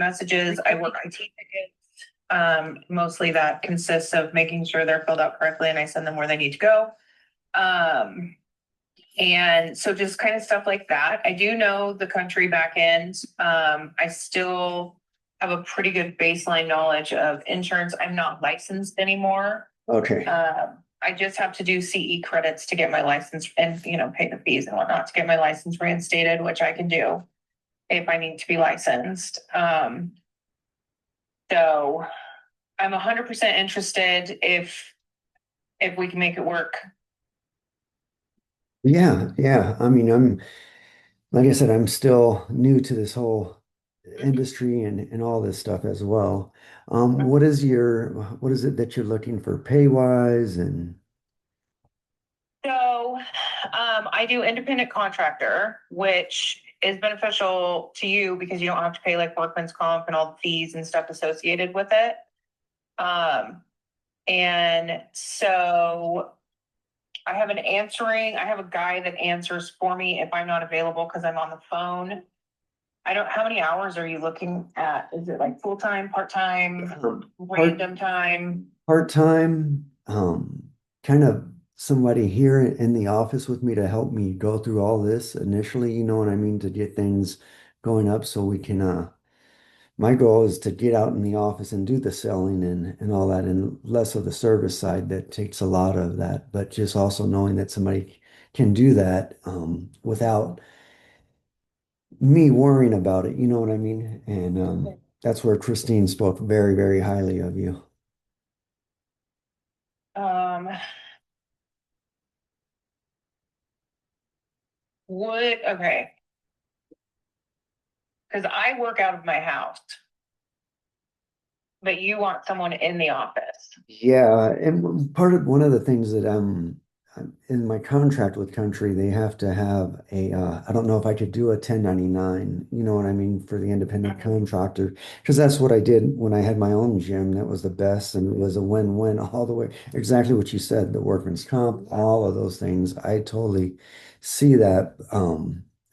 messages. I work IT tickets. Mostly that consists of making sure they're filled out correctly and I send them where they need to go. And so just kind of stuff like that. I do know the country back end. I still have a pretty good baseline knowledge of insurance. I'm not licensed anymore. Okay. I just have to do CE credits to get my license and, pay the fees and whatnot to get my license reinstated, which I can do if I need to be licensed. So I'm 100% interested if we can make it work. Yeah, yeah. I mean, like I said, I'm still new to this whole industry and all this stuff as well. What is it that you're looking for pay wise and So, I do independent contractor, which is beneficial to you because you don't have to pay like workman's comp and all the fees and stuff associated with it. And so I have I have a guy that answers for me if I'm not available because I'm on the phone. How many hours are you looking at? Is it like full-time, part-time, random time? part-time? Kind of somebody here in the office with me to help me go through all this initially, you know what I mean, to get things going up so we can my goal is to get out in the office and do the selling and all that, and less of the service side that takes a lot of that, but just also knowing that somebody can do that without me worrying about it, you know what I mean? And that's where Christine spoke very, very highly of you. Um, okay, because I work out of my house, but you want someone in the office. Yeah, and one of the things that in my contract with Country, they have to have I don't know if I could do a 1099, you know what I mean, for the independent contractor, because that's what I did when I had my own gym. That was the best, and it was a win-win all the way. Exactly what you said, the workman's comp, all of those things. I totally see that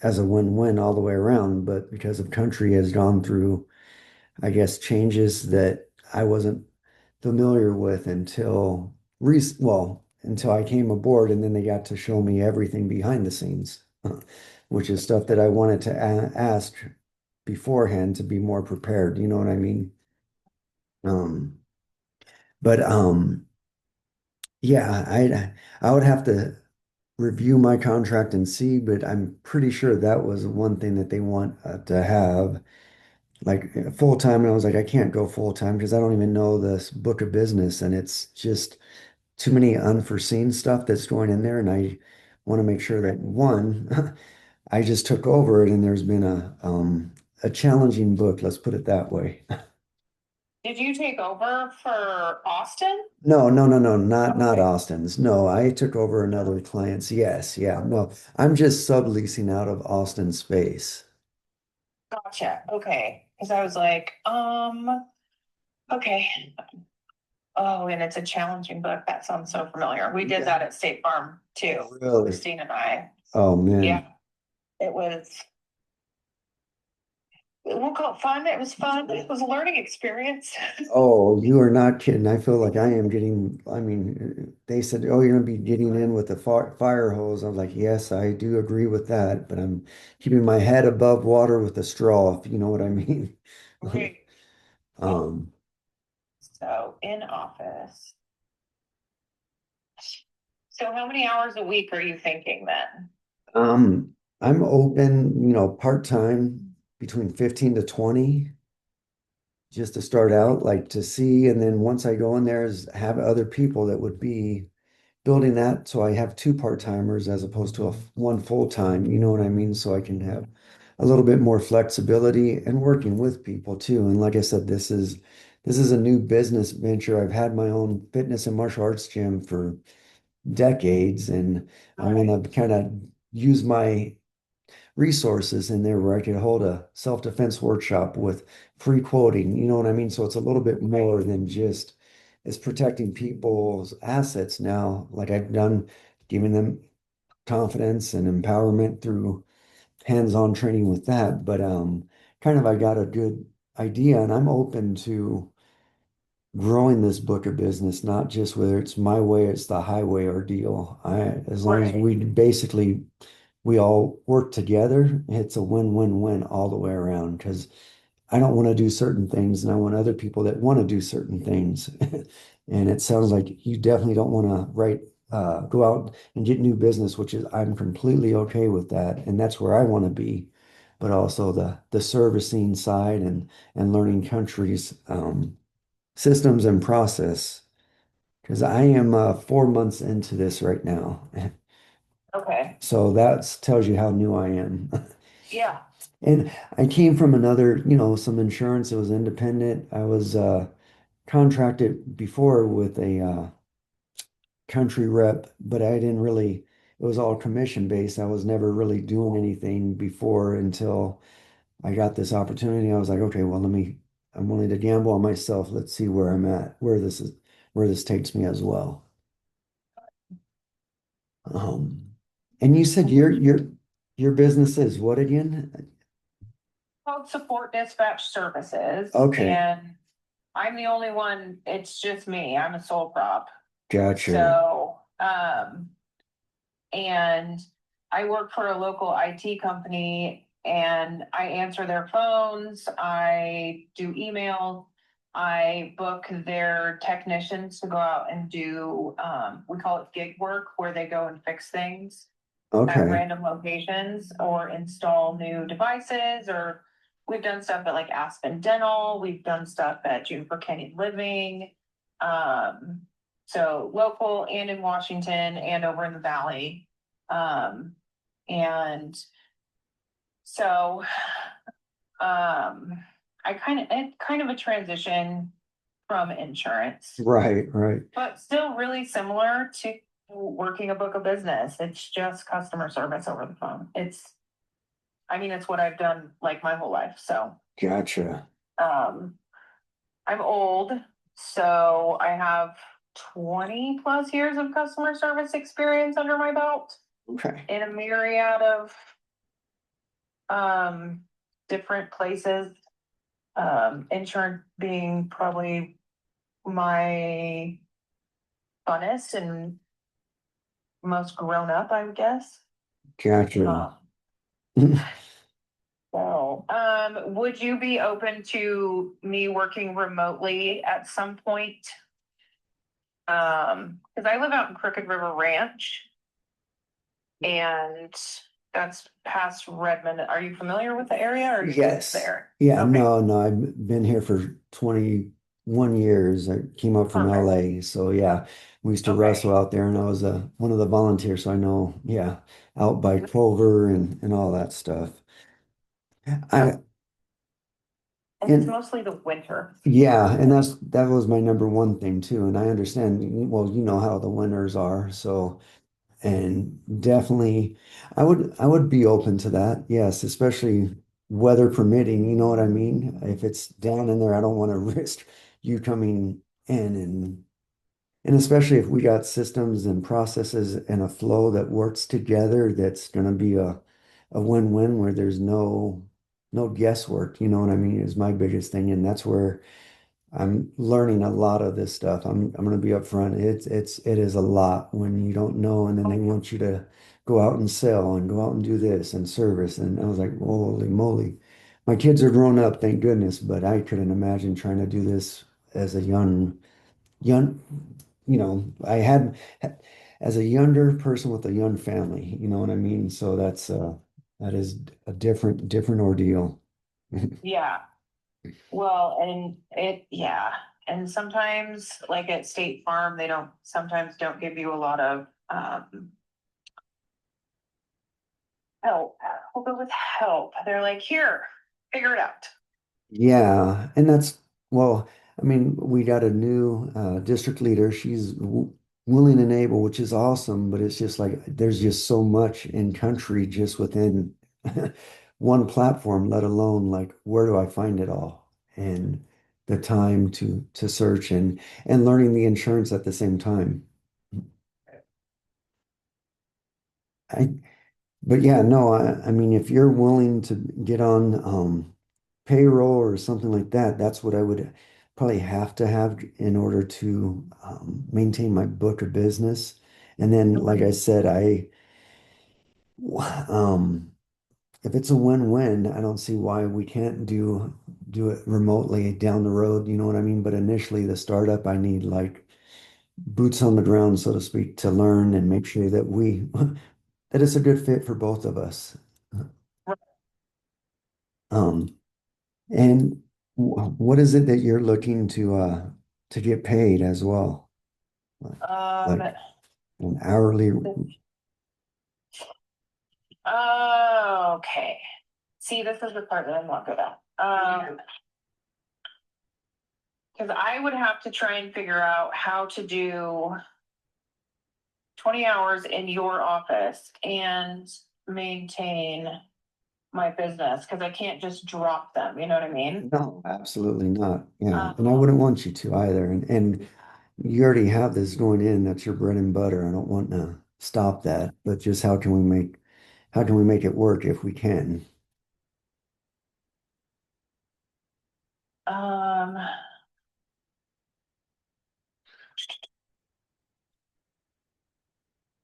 as a win-win all the way around, but because of Country has gone through, I guess, changes that I wasn't familiar with until until I came aboard, and then they got to show me everything behind the scenes, which is stuff that I wanted to ask beforehand to be more prepared. You know what I mean? Um, but yeah, I would have to review my contract and see, but I'm pretty sure that was one thing that they want to have. Like full time, and I was like, I can't go full time because I don't even know this book of business, and it's just too many unforeseen stuff that's going in there. And I want to make sure that one, I just took over it, and there's been a challenging book, let's put it that way. Did you take over for Austin? No, no, no, no, not Austin's. No, I took over another client's. Yes, yeah. No, I'm just subleasing out of Austin space. Gotcha. Okay. Because I was like, okay. Oh, and it's a challenging book. That sounds so familiar. We did that at State Farm too. Really? Christine and I. Oh man. Yeah, it was, we'll call it fun. It was fun. It was a learning experience. Oh, you are not kidding. I feel like I am getting, I mean, they said, oh, you're going to be getting in with the fire hose. I was like, yes, I do agree with that, but I'm keeping my head above water with a straw, if you know what I mean. Right. Um, So in office. So how many hours a week are you thinking then? um, I'm open, part-time between 15 to 20 just to start out, like to see. And then once I go in there is have other people that would be building that. So I have two part-timers as opposed to one full-time, you know what I mean? So I can have a little bit more flexibility and working with people too. And like I said, this is a new business venture. I've had my own fitness and martial arts gym for decades, and I want to kind of use my resources in there where I could hold a self-defense workshop with free quoting, you know what I mean? So it's a little bit more than just it's protecting people's assets now, like I've done, giving them confidence and empowerment through hands-on training with that. But kind of I got a good idea, and I'm open to growing this book of business, not just whether it's my way, it's the highway ordeal. As long as Right. we all work together, it's a win-win-win all the way around. Because I don't want to do certain things, and I want other people that want to do certain things. And it sounds like you definitely don't want to go out and get new business, which is I'm completely okay with that, and that's where I want to be. But also the servicing side and learning countries, systems and process. Because I am 4 months into this right now. Okay. So that tells you how new I am. Yeah. And I came from another, some insurance. It was independent. I was contracted before with a country rep, but I didn't really, it was all commission based. I was never really doing anything before until I got this opportunity. I was like, okay, well, I'm willing to gamble on myself. Let's see where I'm at, where this takes me as well. Um, and you said your business is what again? Called Support Dispatch Services, Okay, and I'm the only one, it's just me. I'm a sole prop. gotcha. So, and I work for a local IT company and I answer their phones, I do email, I book their technicians to go out and do, we call it gig work, where they go and fix things at Okay, random locations or install new devices, or we've done stuff at like Aspen Dental, we've done stuff at Juniper Canyon Living. Um, so local and in Washington and over in the valley. Um, and so, it's kind of a transition from insurance, right. but still really similar to working a book of business. It's just customer service over the phone. It's what I've done like my whole life. So, Gotcha. um, I'm old, so I have 20 plus years of customer service experience under my belt Okay. in a myriad of um different places. Insurance being probably my funnest and most grown up, I would guess. Gotcha. Uh, would you be open to me working remotely at some point? Because I live out in Crooked River Ranch and that's past Redmond. Are you familiar with the area or are you just Yes. there? Yeah, Okay, no, I've been here for 21 years. I came up from perfect. LA. So yeah, we used to Okay. wrestle out there and I was one of the volunteers. So I know, yeah, out by Clover and all that stuff. Yep. I, And it's and mostly the winter. yeah, and that was my number one thing too. And I understand, well, you know how the winters are. So, and definitely I would be open to that. Yes, especially weather permitting, you know what I mean? If it's down in there, I don't want to risk you coming in and especially if we got systems and processes and a flow that works together, that's going to be a win-win where there's no guesswork, you know what I mean, is my biggest thing. And that's where I'm learning a lot of this stuff. I'm gonna be upfront. It is a lot when you don't know, and then they want you to go out and sell and go out and do this and service. And I was like, holy moly. My kids are grown up, thank goodness, but I couldn't imagine trying to do this as a young, I had as a younger person with a young family, you know what I mean? So that is a different ordeal. Yeah. Well, and yeah. And sometimes, like at State Farm, they sometimes don't give you a lot of help. We'll go with help. They're like, here, figure it out. Yeah, and well, I mean, we got a new district leader. She's w willing and able, which is awesome, but it's just like there's just so much in country just within one platform, let alone like where do I find it all? And the time to search and learning the insurance at the same time. I but yeah, no, I mean if you're willing to get on payroll or something like that, that's what I would probably have to have in order to maintain my book of business. And then, like I said, um, if it's a win-win, I don't see why we can't do it remotely down the road. You know what I mean? But initially, the startup, I need like boots on the ground, so to speak, to learn and make sure that we that it's a good fit for both of us. Um, and what is it that you're looking to get paid as well? Like Um, like an hourly, okay. See, this is the part that I'm not good at. Because I would have to try and figure out how to do 20 hours in your office and maintain my business because I can't just drop them. You know what I mean? no, absolutely not. Yeah. And I Um, wouldn't want you to either. And you already have this going in, that's your bread and butter. I don't want to stop that, but just how can we make it work if we can? um,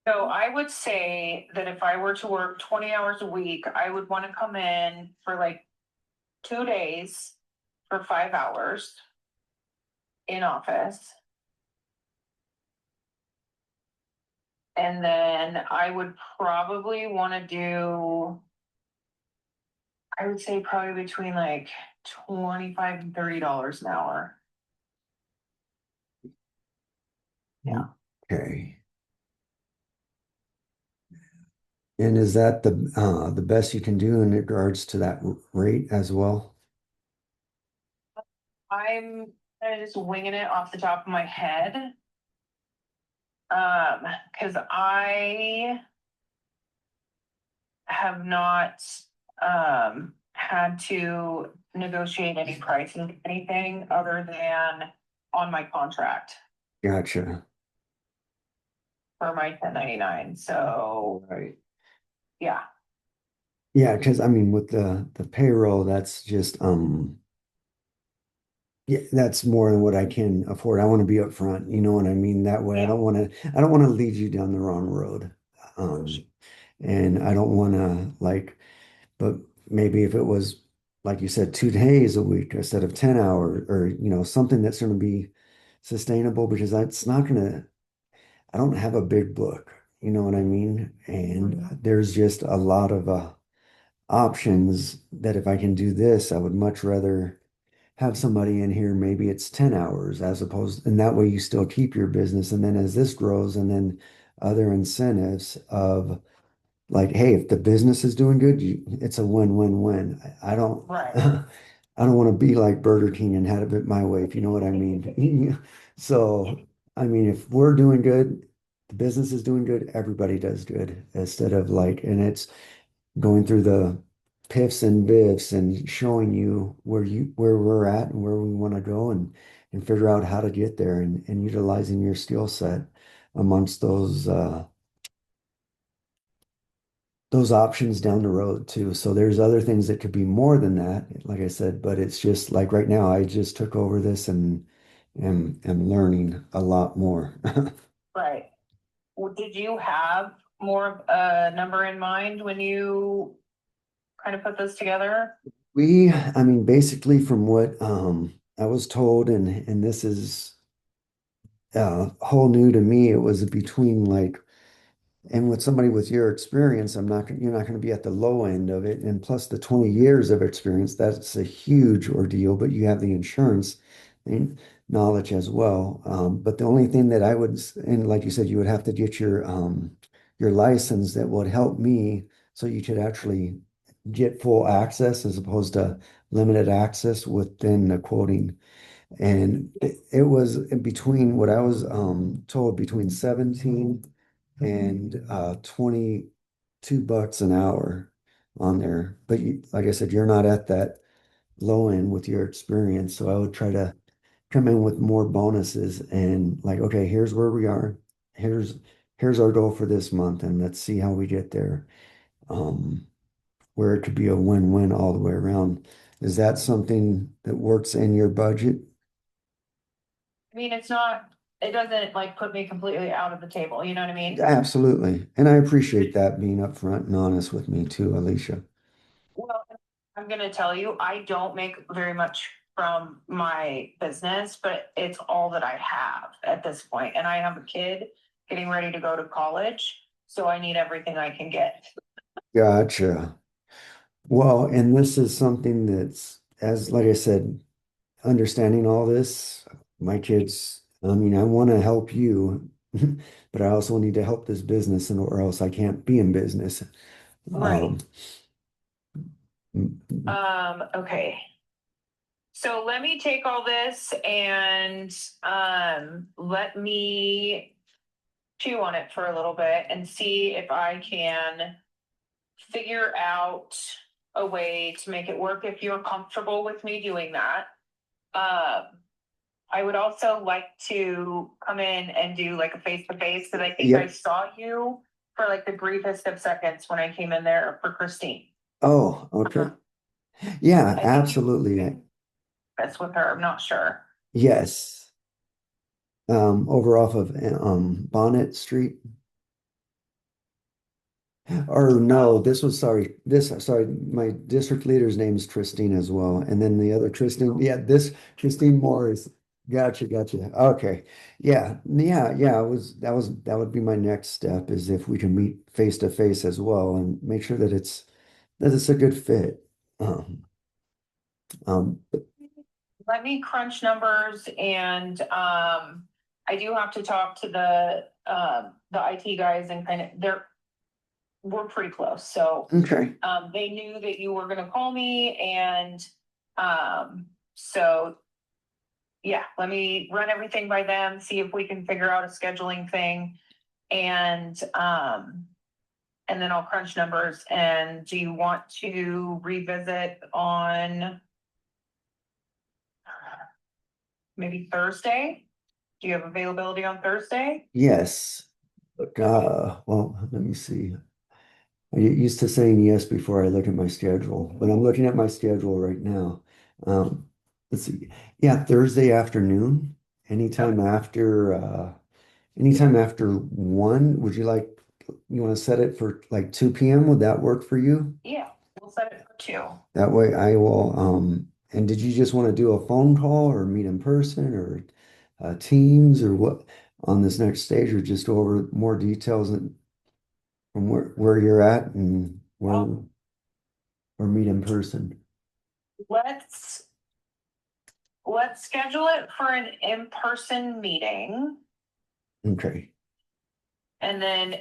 so I would say that if I were to work 20 hours a week, I would want to come in for like 2 days for 5 hours in office. And then I would probably want to do, I would say probably between like 25 and $30 an hour. Yeah. Okay. And is that the best you can do in regards to that rate as well? I'm kind of just winging it off the top of my head. Because I have not had to negotiate any pricing, anything other than on my contract Gotcha. for my 1099. So Right. yeah, Yeah, because I mean with the payroll, that's just yeah, that's more than what I can afford. I want to be upfront, you know what I mean? That way yeah, I don't want to lead you down the wrong road. Um and I don't want to like but maybe if it was like you said 2 days a week instead of 10 hours or something that's going to be sustainable because that's not going to I don't have a big book, you know what I mean? And there's just a lot of options that if I can do this, I would much rather have somebody in here, maybe it's 10 hours as opposed, and that way you still keep your business. And then as this grows, and then other incentives of like, hey, if the business is doing good, it's a win-win-win. I don't, right. I don't want to be like Burger King and have it my way, if you know what I mean. So, I mean, if we're doing good, the business is doing good, everybody does good instead of like, and it's going through the piffs and biffs and showing you where we're at and where we want to go and figure out how to get there and utilizing your skill set amongst those options down the road too. So there's other things that could be more than that, like I said, but it's just like right now I just took over this and am learning a lot more. Right. Well, did you have more of a number in mind when you kind of put this together? I mean, basically from what I was told, and this is whole new to me, it was between like and with somebody with your experience, you're not going to be at the low end of it. And plus the 20 years of experience, that's a huge ordeal, but you have the insurance and knowledge as well. But the only thing that I would, and like you said, you would have to get your license that would help me so you could actually get full access as opposed to limited access within the quoting. And it was between what I was told between 17 and $22 an hour on there. But like I said, you're not at that low end with your experience. So I would try to come in with more bonuses and like, okay, here's where we are. Here's here's our goal for this month, and let's see how we get there. Um, where it could be a win-win all the way around. Is that something that works in your budget? I mean, it doesn't like put me completely out of the table, you know what I mean? Absolutely. And I appreciate that being upfront and honest with me too, Alicia. Well, I'm gonna tell you, I don't make very much from my business, but it's all that I have at this point. And I have a kid getting ready to go to college, so I need everything I can get. Gotcha. Well, and this is something that's, as like I said, understanding all this, my kids, I mean, I want to help you, but I also need to help this business and or else I can't be in business. Right. Um, mm, Okay. So let me take all this and let me chew on it for a little bit and see if I can figure out a way to make it work if you're comfortable with me doing that. Um, I would also like to come in and do like a face to face because I think I yep. saw you for like the briefest of seconds when I came in there for Christine. Oh, okay. Yeah, I think you absolutely. that's with her. I'm not sure. Yes. Over off of Bonnet Street. Or no, Oh, this was sorry, my district leader's name is Christine as well. And then the other Christine, yeah, this Christine Morris. Gotcha, gotcha. Okay. Yeah, that would be my next step is if we can meet face to face as well and make sure that it's a good fit. Um, um, let me crunch numbers and I do have to talk to the IT guys and kind of we're pretty close. So okay. they knew that you were gonna call me and so yeah, let me run everything by them, see if we can figure out a scheduling thing and and then I'll crunch numbers. And do you want to revisit on maybe Thursday? Do you have availability on Thursday? Yes. Look, well, let me see. I get used to saying yes before I look at my schedule, but I'm looking at my schedule right now. Um, let's see. Yeah, Thursday afternoon, Okay. anytime after 1. You want to set it for like 2 p.m.? Would that work for you? Yeah, we'll set it for 2. That way I will, and did you just want to do a phone call or meet in person or Teams or what on this next stage or just go over more details from where you're at and where Well, or meet in person? let's let's schedule it for an in-person meeting. Okay. And then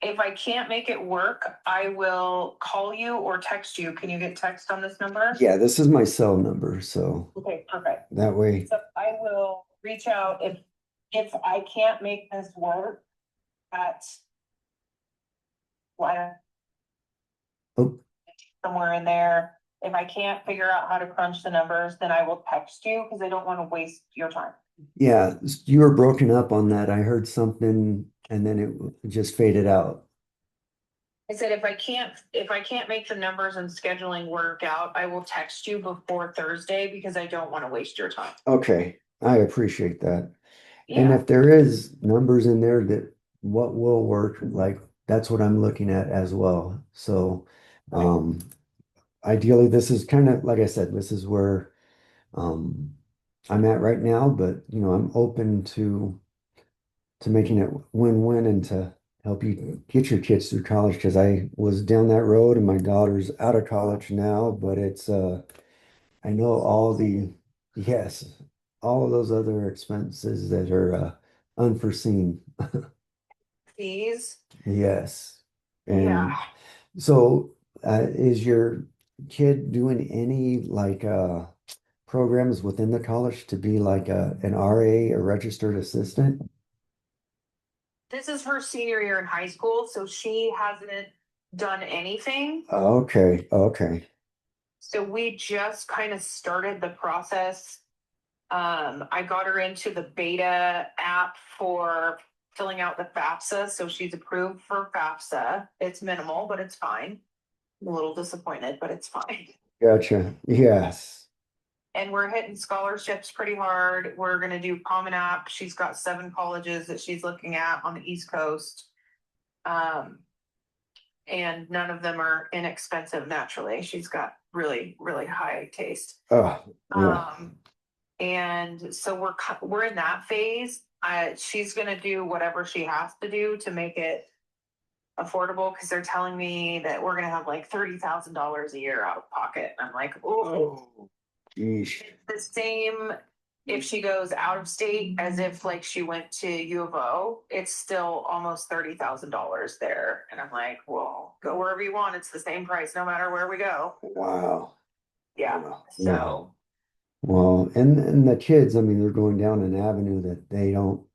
if I can't make it work, I will call you or text you. Can you get text on this number? Yeah, this is my cell number, so Okay, perfect. that way. So I will reach out if I can't make this work at what Oh, somewhere in there. If I can't figure out how to crunch the numbers, then I will text you because I don't want to waste your time. yeah, you were broken up on that. I heard something and then it just faded out. I said if I can't make the numbers and scheduling work out, I will text you before Thursday because I don't want to waste your time. Okay, I appreciate that. And Yeah. if there is numbers in there that what will work, like that's what I'm looking at as well. So, Right. um, ideally, this is kind of like I said, this is where um I'm at right now, but I'm open to making it win-win and to help you get your kids through college because I was down that road and my daughter's out of college now, but it's I know yes, all of those other expenses that are unforeseen. Fees. Yes. Yeah. And so is your kid doing any like programs within the college to be like an RA, a registered assistant? This is her senior year in high school, so she hasn't done anything. Okay, okay. So we just kind of started the process. I got her into the beta app for filling out the FAFSA. So she's approved for FAFSA. It's minimal, but it's fine. I'm a little disappointed, but it's fine. Gotcha. Yes. And we're hitting scholarships pretty hard. We're gonna do Common App. She's got 7 colleges that she's looking at on the East Coast. And none of them are inexpensive naturally. She's got really, really high taste. Oh, yeah. And so we're in that phase. She's gonna do whatever she has to do to make it affordable because they're telling me that we're gonna have like $30,000 a year out of pocket. And I'm like, oh, Yeesh. it's the same if she goes out of state as if like she went to U of O. It's still almost $30,000 there, and I'm like, well, go wherever you want. It's the same price no matter where we go. Wow. Yeah. Wow. So Well, and the kids, I mean, they're going down an avenue that they don't,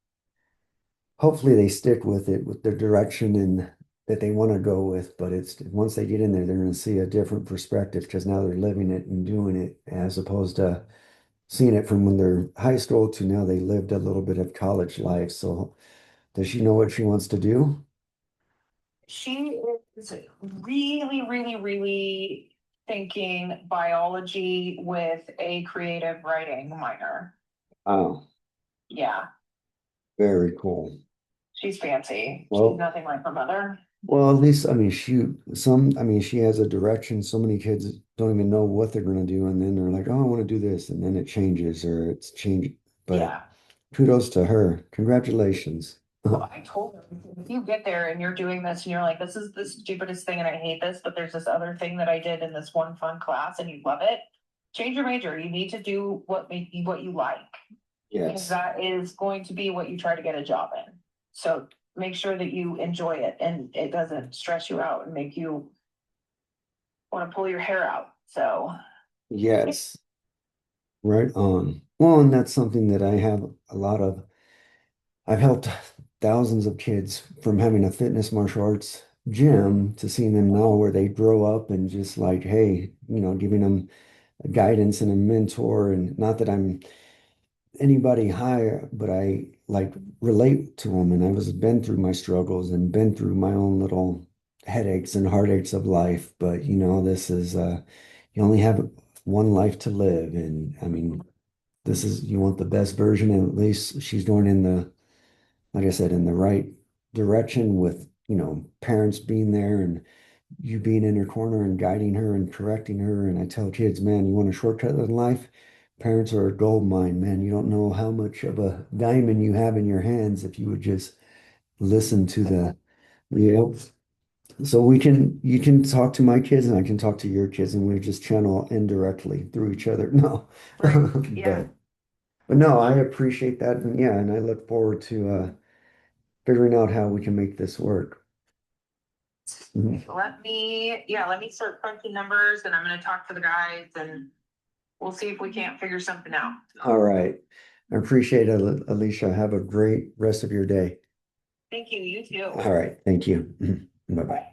hopefully they stick with it, with the direction and that they want to go with. But it's once they get in there, they're going to see a different perspective because now they're living it and doing it as opposed to seeing it from when they're high school to now they lived a little bit of college life. So does she know what she wants to do? she is really, really, really thinking biology with a creative writing minor. Oh, Yeah, very cool. she's fancy. Well, She's nothing like her mother. Well, at least, I mean, I mean, she has a direction. So many kids don't even know what they're going to do. And then they're like, oh, I want to do this. And then it changes or it's changed. But Yeah. kudos to her. Congratulations. Well, I told her, if you get there and you're doing this and you're like, this is the stupidest thing and I hate this, but there's this other thing that I did in this one fun class and you love it, change your major. You need to do what you like. Because Yes. that is going to be what you try to get a job in. So make sure that you enjoy it and it doesn't stress you out and make you want to pull your hair out. So Yes. Right on. Well, and that's something that I have a lot of. I've helped thousands of kids from having a fitness martial arts gym to seeing them now where they grow up and just like, hey, giving them guidance and a mentor. And not that I'm anybody higher, but I like relate to them. And I was been through my struggles and been through my own little headaches and heartaches of life. But this is you only have one life to live. And I mean, this is you want the best version, and at least she's going in the, like I said, in the right direction with, parents being there and you being in her corner and guiding her and correcting her. And I tell kids, man, you want a shortcut in life? Parents are a gold mine, man. You don't know how much of a diamond you have in your hands if you would just listen to you know. So you can talk to my kids and I can talk to your kids and we just channel indirectly through each other. No, yeah. but no, I appreciate that. And yeah, and I look forward to figuring out how we can make this work. Mhm. Let me start crunching numbers and I'm gonna talk to the guys and we'll see if we can't figure something out. All right. I appreciate it, Alicia. Have a great rest of your day. Thank you, you too. All right. Thank you. Bye bye.